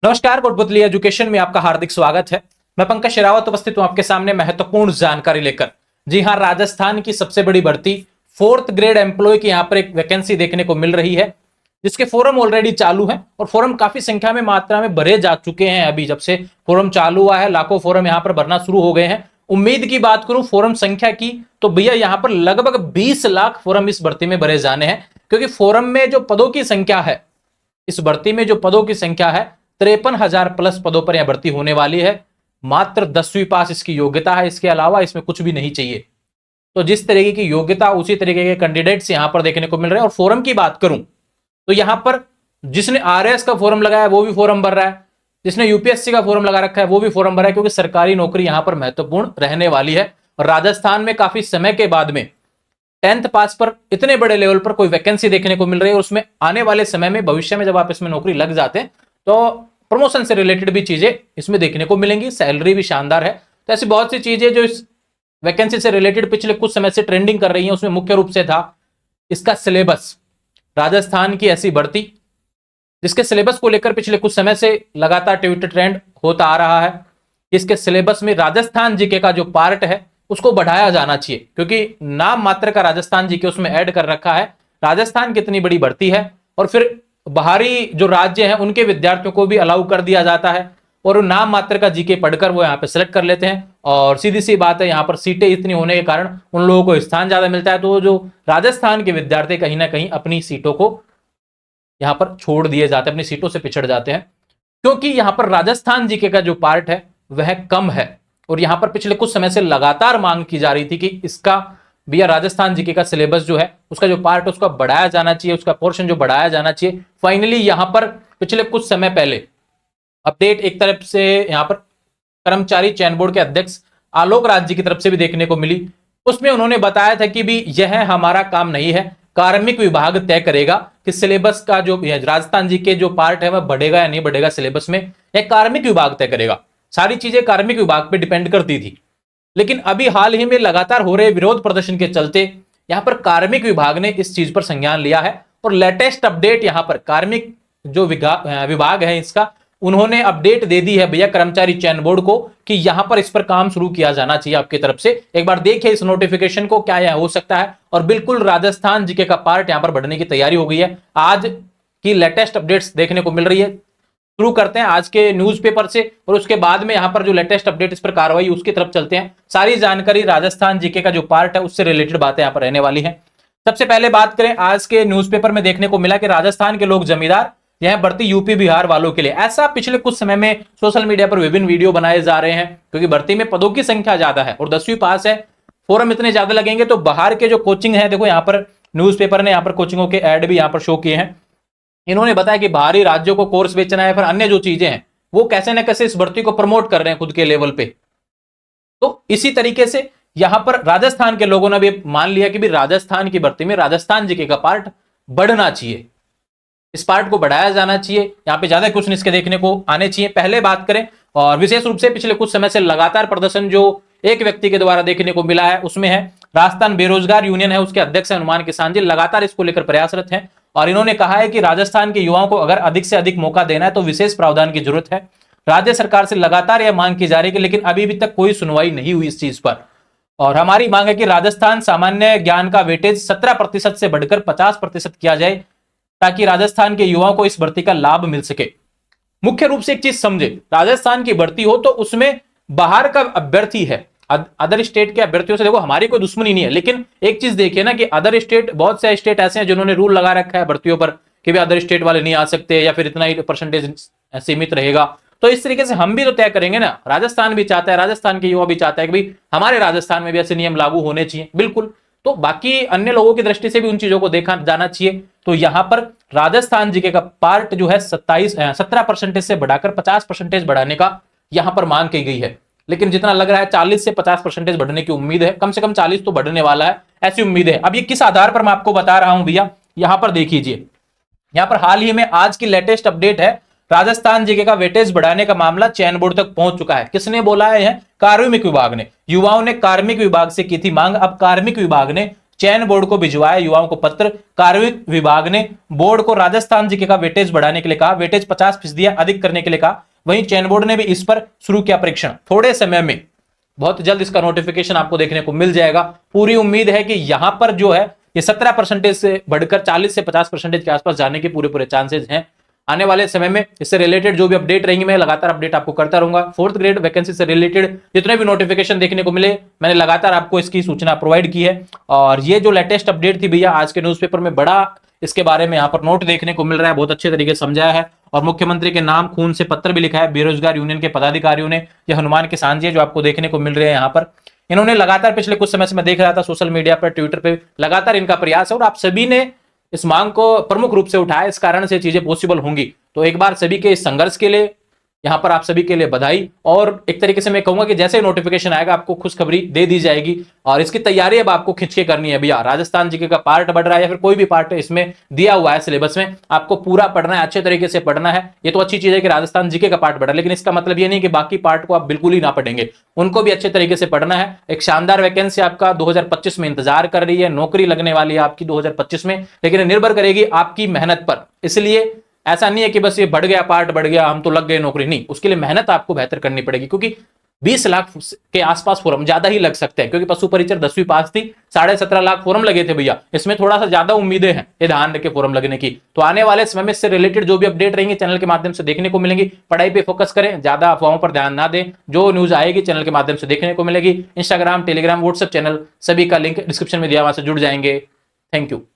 नमस्कार, कोटपुतली एजुकेशन में आपका हार्दिक स्वागत है। मैं पंकज शेरावत उपस्थित हूं आपके सामने महत्वपूर्ण जानकारी लेकर। जी हां, राजस्थान की सबसे बड़ी भर्ती 4th ग्रेड एम्प्लॉय की यहां पर एक वैकेंसी देखने को मिल रही है, जिसके फोरम ऑलरेडी चालू हैं और फोरम काफी संख्या में मात्रा में भरे जा चुके हैं। अभी जब से फोरम चालू हुआ है, लाखों फोरम यहां पर भरना शुरू हो गए हैं। उम्मीद की बात करूं फोरम संख्या की, तो भैया यहां पर लगभग 20 लाख फोरम इस भर्ती में भरे जाने हैं, क्योंकि फोरम में जो पदों की संख्या है, इस भर्ती में जो पदों की संख्या है 53,000 प्लस पदों पर यह भर्ती होने वाली है। मात्र 10वीं पास इसकी योग्यता है, इसके अलावा इसमें कुछ भी नहीं चाहिए। तो जिस तरीके की योग्यता उसी तरीके के कैंडिडेट्स यहां पर देखने को मिल रहे हैं। और फोरम की बात करूं तो यहां पर जिसने आरएस का फॉर्म लगाया वो भी फॉर्म भर रहा है, जिसने यूपीएससी का फॉर्म लगा रखा है वो भी फॉर्म भर रहा है, क्योंकि सरकारी नौकरी यहां पर महत्वपूर्ण रहने वाली है। और राजस्थान में काफी समय के बाद में 10th पास पर इतने बड़े लेवल पर कोई वैकेंसी देखने को मिल रही है। और उसमें आने वाले समय में, भविष्य में जब आप इसमें नौकरी लग जाते हैं तो प्रमोशन से रिलेटेड भी चीजें इसमें देखने को मिलेंगी, सैलरी भी शानदार है। तो ऐसी बहुत सी चीजें जो इस वैकेंसी से रिलेटेड पिछले कुछ समय से ट्रेंडिंग कर रही हैं, उसमें मुख्य रूप से था इसका सिलेबस। राजस्थान की ऐसी भर्ती जिसके सिलेबस को लेकर पिछले कुछ समय से लगातार ट्विटर ट्रेंड होता आ रहा है। इसके सिलेबस में राजस्थान जीके का जो पार्ट है उसको बढ़ाया जाना चाहिए, क्योंकि नाम मात्र का राजस्थान जीके उसमें ऐड कर रखा है। राजस्थान कितनी बड़ी भर्ती है, और फिर बाहरी जो राज्य हैं उनके विद्यार्थियों को भी अलाउ कर दिया जाता है, और नाम मात्र का जीके पढ़कर वो यहाँ पे सिलेक्ट कर लेते हैं। और सीधी सी बात है, यहाँ पर सीटें इतनी होने के कारण उन लोगों को स्थान ज्यादा मिलता है। तो जो राजस्थान के विद्यार्थी कहीं ना कहीं अपनी सीटों को यहाँ पर छोड़ दिए जाते हैं, अपनी सीटों से पिछड़ जाते हैं, क्योंकि यहाँ पर राजस्थान जीके का जो पार्ट है वह कम है। और यहाँ पर पिछले कुछ समय से लगातार मांग की जा रही थी कि इसका भैया राजस्थान जीके का सिलेबस जो है, उसका जो पार्ट उसका बढ़ाया जाना चाहिए, उसका पोर्शन जो बढ़ाया जाना चाहिए। फाइनली यहां पर पिछले कुछ समय पहले अपडेट एक तरफ से यहां पर कर्मचारी चयन बोर्ड के अध्यक्ष आलोक राज जी की तरफ से भी देखने को मिली। उसमें उन्होंने बताया था कि भी यह हमारा काम नहीं है, कार्मिक विभाग तय करेगा कि सिलेबस का जो राजस्थान जीके जो पार्ट है वह बढ़ेगा या नहीं बढ़ेगा सिलेबस में, यह कार्मिक विभाग तय करेगा। सारी चीजें कार्मिक विभाग पर डिपेंड करती थी। लेकिन अभी हाल ही में लगातार हो रहे विरोध प्रदर्शन के चलते यहां पर कार्मिक विभाग ने इस चीज पर संज्ञान लिया है। और लेटेस्ट अपडेट यहां पर कार्मिक जो विभाग है इसका, उन्होंने अपडेट दे दी है भैया कर्मचारी चयन बोर्ड को कि यहां पर इस पर काम शुरू किया जाना चाहिए आपकी तरफ से। एक बार देखिए इस नोटिफिकेशन को, क्या यह हो सकता है। और बिल्कुल राजस्थान जीके का पार्ट यहां पर बढ़ने की तैयारी हो गई है। आज की लेटेस्ट अपडेट्स देखने को मिल रही है। शुरू करते हैं आज के न्यूज़पेपर से, और उसके बाद में यहां पर जो लेटेस्ट अपडेट इस पर कार्रवाई उसकी तरफ चलते हैं। सारी जानकारी राजस्थान जीके का जो पार्ट है उससे रिलेटेड बातें यहां पर रहने वाली हैं। सबसे पहले बात करें, आज के न्यूज़पेपर में देखने को मिला कि राजस्थान के लोग जमींदार, यह भर्ती यूपी बिहार वालों के लिए। ऐसा पिछले कुछ समय में सोशल मीडिया पर विभिन्न वीडियो बनाए जा रहे हैं, क्योंकि भर्ती में पदों की संख्या ज्यादा है और 10वीं पास है, फॉर्म इतने ज्यादा लगेंगे तो बाहर के जो कोचिंग है, देखो यहाँ पर न्यूज़पेपर ने यहाँ पर कोचिंगों के ऐड भी यहाँ पर शो किए हैं। इन्होंने बताया कि बाहरी राज्यों को कोर्स बेचना है, फिर अन्य जो चीजें हैं वो कैसे न कैसे इस भर्ती को प्रमोट कर रहे हैं खुद के लेवल पे। तो इसी तरीके से यहां पर राजस्थान के लोगों ने भी मान लिया कि भी राजस्थान की भर्ती में राजस्थान जीके का पार्ट बढ़ना चाहिए, इस पार्ट को बढ़ाया जाना चाहिए। यहाँ पे ज्यादा क्वेश्चन इसके देखने को आने चाहिए। पहले बात करें, और विशेष रूप से पिछले कुछ समय से लगातार प्रदर्शन जो एक व्यक्ति के द्वारा देखने को मिला है उसमें है राजस्थान बेरोजगार यूनियन है, उसके अध्यक्ष हनुमान किसान जी लगातार इसको लेकर प्रयासरत हैं। और इन्होंने कहा है कि राजस्थान के युवाओं को अगर अधिक से अधिक मौका देना है तो विशेष प्रावधान की जरूरत है। राज्य सरकार से लगातार यह मांग की जा रही है, लेकिन अभी भी तक कोई सुनवाई नहीं हुई इस चीज पर। और हमारी मांग है कि राजस्थान सामान्य ज्ञान का वेटेज 17% से बढ़कर 50% किया जाए, ताकि राजस्थान के युवाओं को इस भर्ती का लाभ मिल सके। मुख्य रूप से एक चीज समझे, राजस्थान की भर्ती हो तो उसमें बाहर का अभ्यर्थी है, अदर स्टेट के अभ्यर्थियों से देखो हमारी कोई दुश्मनी नहीं है, लेकिन एक चीज देखिए ना कि अदर स्टेट, बहुत से स्टेट ऐसे हैं जिन्होंने रूल लगा रखा है भर्तियों पर कि भी अदर स्टेट वाले नहीं आ सकते, या फिर इतना ही परसेंटेज सीमित रहेगा। तो इस तरीके से हम भी तो तय करेंगे ना, राजस्थान भी चाहता है, राजस्थान के युवा भी चाहता है कि भाई हमारे राजस्थान में भी ऐसे नियम लागू होने चाहिए। बिल्कुल, तो बाकी अन्य लोगों की दृष्टि से भी उन चीजों को देखा जाना चाहिए। तो यहां पर राजस्थान जीके का पार्ट जो है 17% से बढ़ाकर 50% बढ़ाने का यहां पर मांग की गई है। लेकिन जितना लग रहा है 40 से 50% बढ़ने की उम्मीद है, कम से कम 40 तो बढ़ने वाला है, ऐसी उम्मीद है। अब ये किस आधार पर मैं आपको बता रहा हूं भैया, यहां पर देख लीजिए। यहां पर हाल ही में आज की लेटेस्ट अपडेट है, राजस्थान जीके का वेटेज बढ़ाने का मामला चयन बोर्ड तक पहुंच चुका है। किसने बोला है? कार्मिक विभाग ने। युवाओं ने कार्मिक विभाग से की थी मांग, अब कार्मिक विभाग ने चयन बोर्ड को भिजवाया युवाओं को पत्र। कार्मिक विभाग ने बोर्ड को राजस्थान जीके का वेटेज बढ़ाने के लिए कहा, वेटेज 50% अधिक करने के लिए कहा। वहीं चयन बोर्ड ने भी इस पर शुरू किया परीक्षण। थोड़े समय में, बहुत जल्द इसका नोटिफिकेशन आपको देखने को मिल जाएगा। पूरी उम्मीद है कि यहां पर जो है ये 17% से बढ़कर 40 से 50% के आसपास जाने के पूरे चांसेस हैं। आने वाले समय में इससे रिलेटेड जो भी अपडेट रहेंगी, मैं लगातार अपडेट आपको करता रहूंगा। 4th ग्रेड वैकेंसी से रिलेटेड जितने भी नोटिफिकेशन देखने को मिले, मैंने लगातार आपको इसकी सूचना प्रोवाइड की है। और ये जो लेटेस्ट अपडेट थी भैया, आज के न्यूज़पेपर में बड़ा इसके बारे में यहाँ पर नोट देखने को मिल रहा है, बहुत अच्छे तरीके से समझाया है। और मुख्यमंत्री के नाम खून से पत्र भी लिखा है बेरोजगार यूनियन के पदाधिकारियों ने। ये हनुमान किसान जी जो आपको देखने को मिल रहे हैं यहाँ पर, इन्होंने लगातार पिछले कुछ समय से मैं देख रहा था सोशल मीडिया पर, ट्विटर पे लगातार इनका प्रयास है और आप सभी ने इस मांग को प्रमुख रूप से उठाया। इस कारण से चीजें पॉसिबल होंगी। तो एक बार सभी के इस संघर्ष के लिए यहां पर आप सभी के लिए बधाई। और एक तरीके से मैं कहूंगा कि जैसे नोटिफिकेशन आएगा आपको खुशखबरी दे दी जाएगी और इसकी तैयारी अब आपको खींच के करनी है भैया। राजस्थान जीके का पार्ट बढ़ रहा है या फिर कोई भी पार्ट इसमें दिया हुआ है सिलेबस में, आपको पूरा पढ़ना है, अच्छे तरीके से पढ़ना है। ये तो अच्छी चीज है कि राजस्थान जीके का पार्ट बढ़ा, लेकिन इसका मतलब ये नहीं कि बाकी पार्ट को आप बिल्कुल ही ना पढ़ेंगे, उनको भी अच्छे तरीके से पढ़ना है। एक शानदार वैकेंसी आपका 2025 में इंतजार कर रही है, नौकरी लगने वाली है आपकी 2025 में, लेकिन निर्भर करेगी आपकी मेहनत पर। इसलिए ऐसा नहीं है कि बस ये बढ़ गया, पार्ट बढ़ गया, हम तो लग गए नौकरी, नहीं, उसके लिए मेहनत आपको बेहतर करनी पड़ेगी। क्योंकि 20 लाख के आसपास फॉर्म, ज्यादा ही लग सकते हैं, क्योंकि पशु परिचर 10वीं पास थी, 17.5 लाख फॉर्म लगे थे भैया। इसमें थोड़ा सा ज्यादा उम्मीदें हैं, ये ध्यान रखें फॉर्म लगने की। तो आने वाले समय में इससे रिलेटेड जो भी अपडेट रहेंगे चैनल के माध्यम से देखने को मिलेंगी। पढ़ाई पे फोकस करें, ज्यादा अफवाहों पर ध्यान ना दें। जो न्यूज आएगी चैनल के माध्यम से देखने को मिलेगी। इंस्टाग्राम, टेलीग्राम, व्हाट्सएप चैनल सभी का लिंक डिस्क्रिप्शन में दिया, वहां से जुड़ जाएंगे। Thank you.